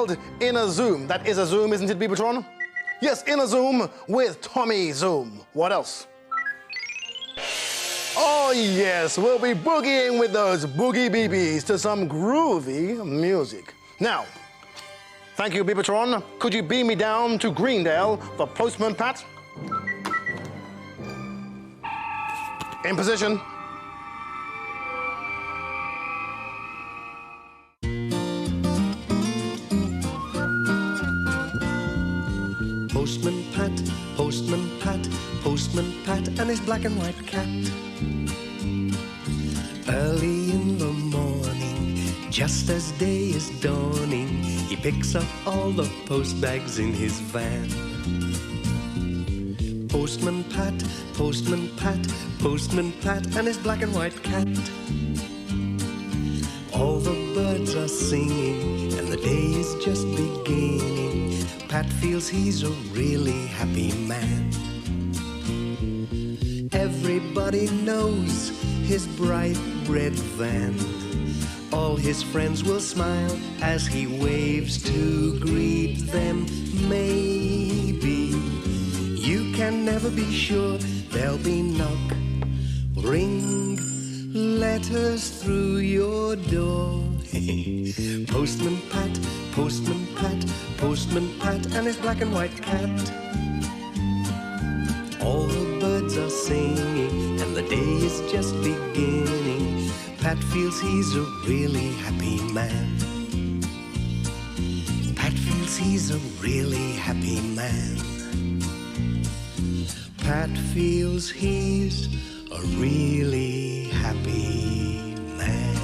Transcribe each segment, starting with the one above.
In a Zoom. That is a Zoom, isn't it, Beavertron? Yes, in a Zoom with Tommy Zoom. What else? Oh, yes, we'll be boogieing with those boogie beebies to some groovy music. Now, thank you, Beavertron. Could you beam me down to Greendale for Postman Pat? In position. Postman Pat, Postman Pat, Postman Pat and his black and white cat. Early in the morning, just as day is dawning, he picks up all the post bags in his van. Postman Pat, Postman Pat, Postman Pat and his black and white cat. All the birds are singing and the day is just beginning. Pat feels he's a really happy man. Everybody knows his bright red van. All his friends will smile as he waves to greet them. Maybe you can never be sure. There'll be knock, ring, letters through your door. Postman Pat, Postman Pat, Postman Pat and his black and white cat. All the birds are singing and the day is just beginning. Pat feels he's a really happy man. Pat feels he's a really happy man. Pat feels he's a really happy man.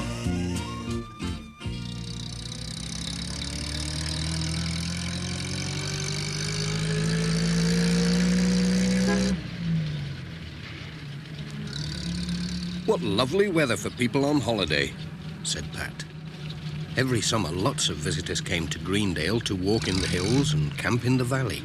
What lovely weather for people on holiday, said Pat. Every summer, lots of visitors came to Greendale to walk in the hills and camp in the valley.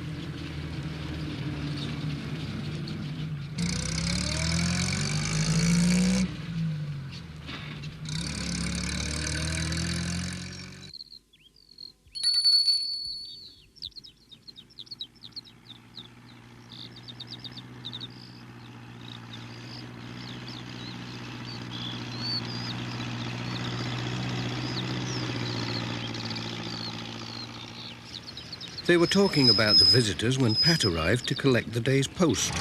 They were talking about the visitors when Pat arrived to collect the day's post.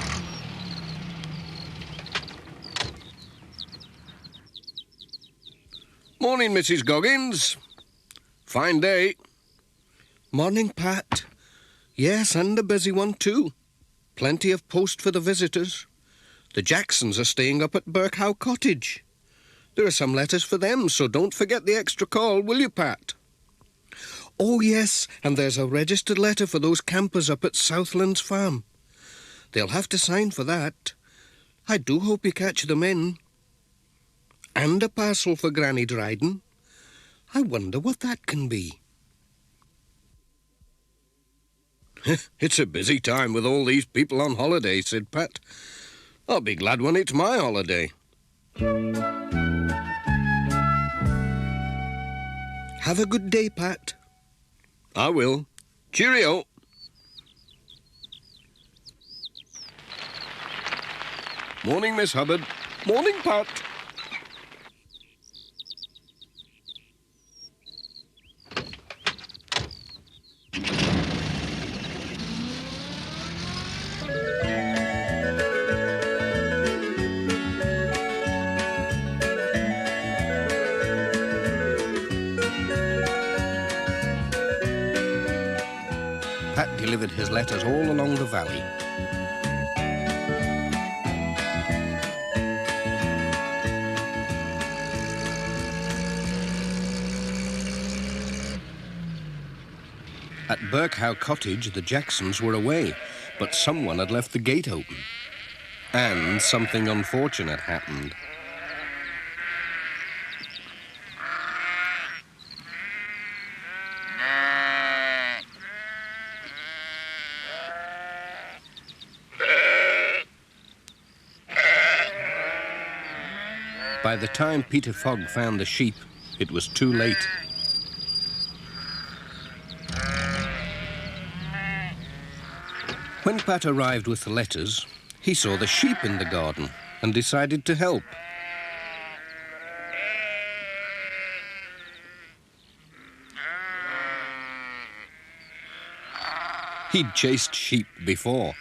Morning, Mrs. Goggins. Fine day. Morning, Pat. Yes, and a busy one too. Plenty of post for the visitors. The Jacksons are staying up at Birkhow Cottage. There are some letters for them, so don't forget the extra call, will you, Pat? Oh, yes, and there's a registered letter for those campers up at Southlands Farm. They'll have to sign for that. I do hope you catch them in. And a parcel for Granny Dryden. I wonder what that can be. It's a busy time with all these people on holiday, said Pat. I'll be glad when it's my holiday. Have a good day, Pat. I will. Cheerio. Morning, Miss Hubbard. Morning, Pat. Pat delivered his letters all along the valley. At Birkhow Cottage, the Jacksons were away, but someone had left the gate open. And something unfortunate happened. By the time Peter Fogg found the sheep, it was too late. When Pat arrived with the letters, he saw the sheep in the garden and decided to help. He'd chased sheep before.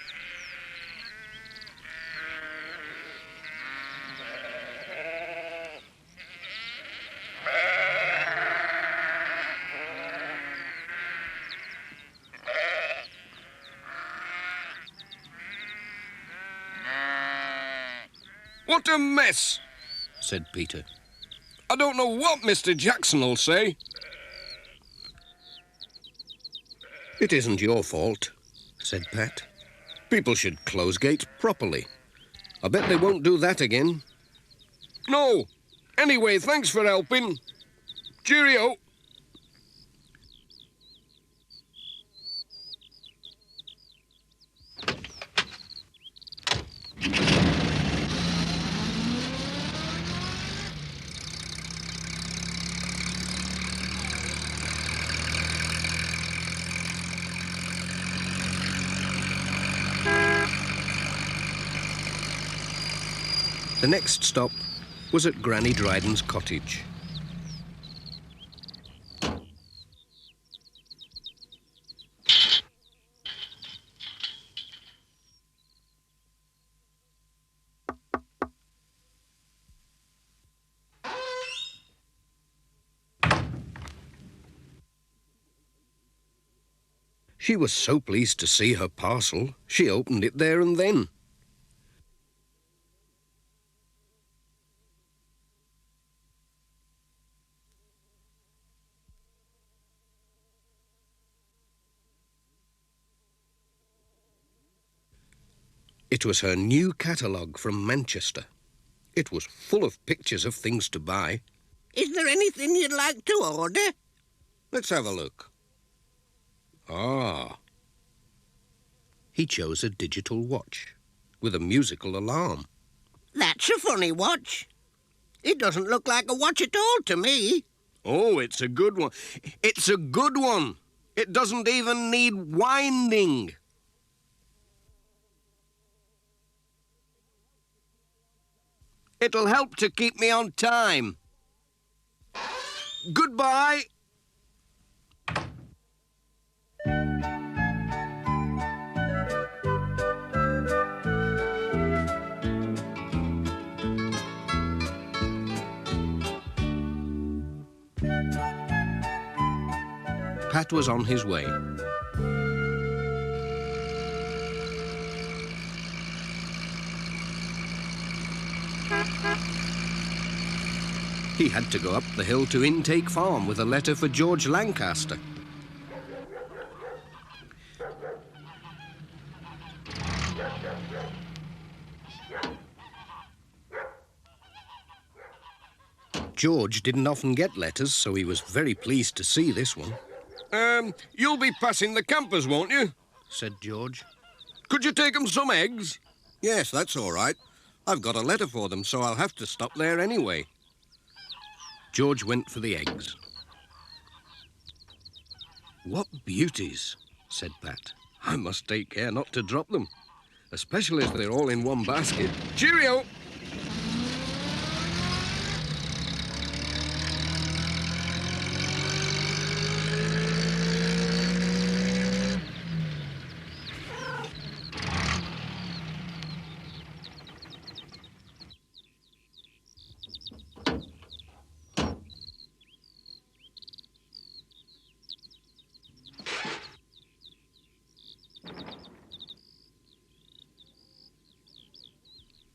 What a mess, said Peter. I don't know what Mr. Jackson will say. It isn't your fault, said Pat. People should close gates properly. I bet they won't do that again. No. Anyway, thanks for helping. Cheerio. The next stop was at Granny Dryden's cottage. She was so pleased to see her parcel, she opened it there and then. It was her new catalogue from Manchester. It was full of pictures of things to buy. Is there anything you'd like to order? Let's have a look. Ah. He chose a digital watch with a musical alarm. That's a funny watch. It doesn't look like a watch at all to me. Oh, it's a good one. It's a good one. It doesn't even need winding. It'll help to keep me on time. Goodbye. Pat was on his way. He had to go up the hill to Intake Farm with a letter for George Lancaster. George didn't often get letters, so he was very pleased to see this one. You'll be passing the campers, won't you? Said George. Could you take 'em some eggs? Yes, that's all right. I've got a letter for them, so I'll have to stop there anyway. George went for the eggs. What beauties, said Pat. I must take care not to drop them, especially if they're all in one basket. Cheerio.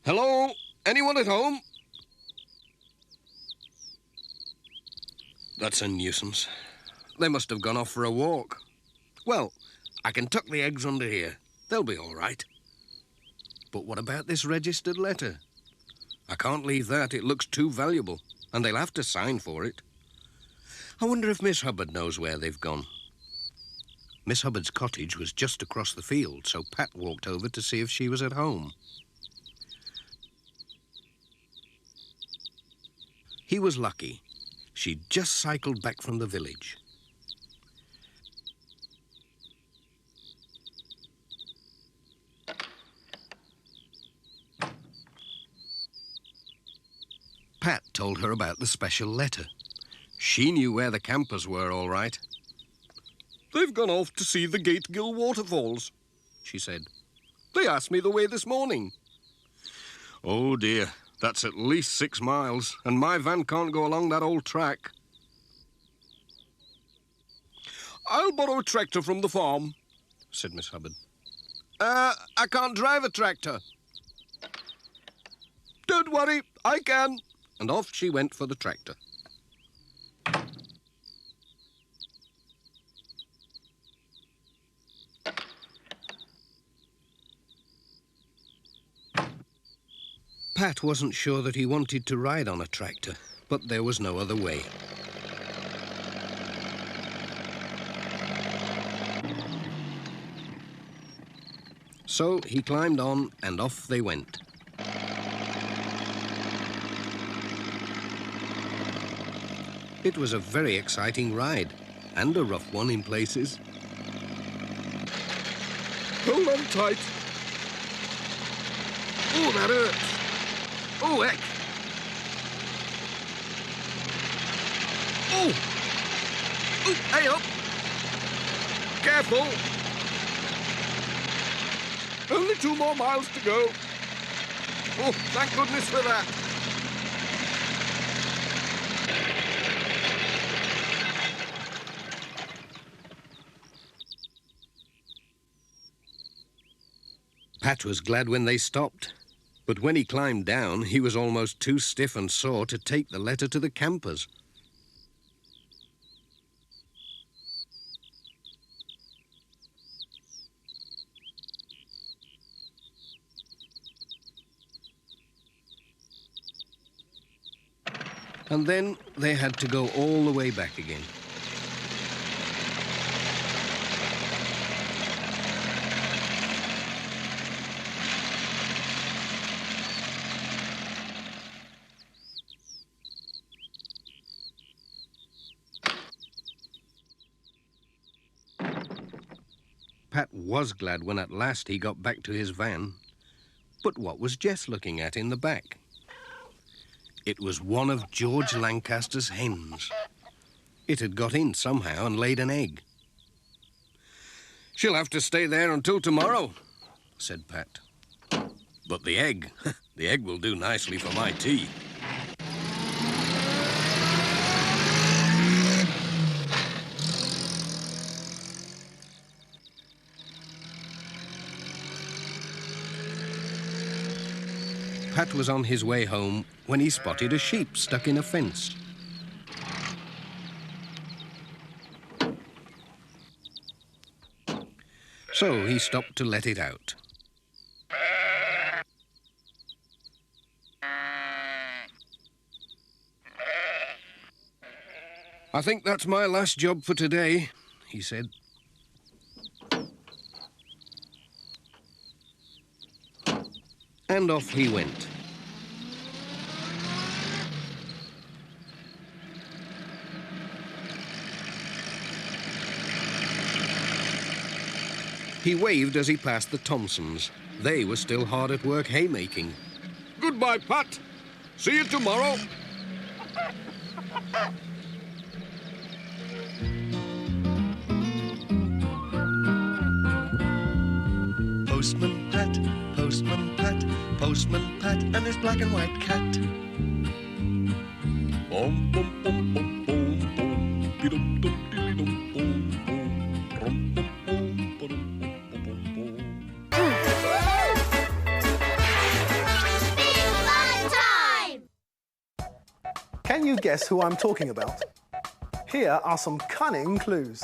Hello? Anyone at home? That's a nuisance. They must have gone off for a walk. Well, I can tuck the eggs under here. They'll be all right. But what about this registered letter? I can't leave that. It looks too valuable, and they'll have to sign for it. I wonder if Miss Hubbard knows where they've gone. Miss Hubbard's cottage was just across the field, so Pat walked over to see if she was at home. He was lucky. She'd just cycled back from the village. Pat told her about the special letter. She knew where the campers were, all right. They've gone off to see the Gategill waterfalls, she said. They asked me the way this morning. Oh, dear, that's at least 6 miles, and my van can't go along that old track. I'll borrow a tractor from the farm, said Miss Hubbard. I can't drive a tractor. Don't worry, I can. And off she went for the tractor. Pat wasn't sure that he wanted to ride on a tractor, but there was no other way. So he climbed on and off they went. It was a very exciting ride, and a rough one in places. Hold on tight. Oh, that hurts. Oh, heck. Oh! Oh, hey up! Careful! Only 2 more miles to go. Oh, thank goodness for that. Pat was glad when they stopped, but when he climbed down, he was almost too stiff and sore to take the letter to the campers. And then they had to go all the way back again. Pat was glad when at last he got back to his van. But what was Jess looking at in the back? It was one of George Lancaster's hens. It had got in somehow and laid an egg. She'll have to stay there until tomorrow, said Pat. but the egg will do nicely for my tea. Pat was on his way home when he spotted a sheep stuck in a fence. So he stopped to let it out. I think that's my last job for today, he said. And off he went. He waved as he passed the Thompsons. They were still hard at work haymaking. Goodbye, Pat. See you tomorrow. Postman Pat, Postman Pat, Postman Pat and his black and white cat. Bum, bum, bum, bum, bum, bum. Dee-dum, dum, dee-dum, bum, bum. Rum, bum, bum, ba-dum, bum, bum, bum, bum. Big fun time! Can you guess who I'm talking about? Here are some cunning clues.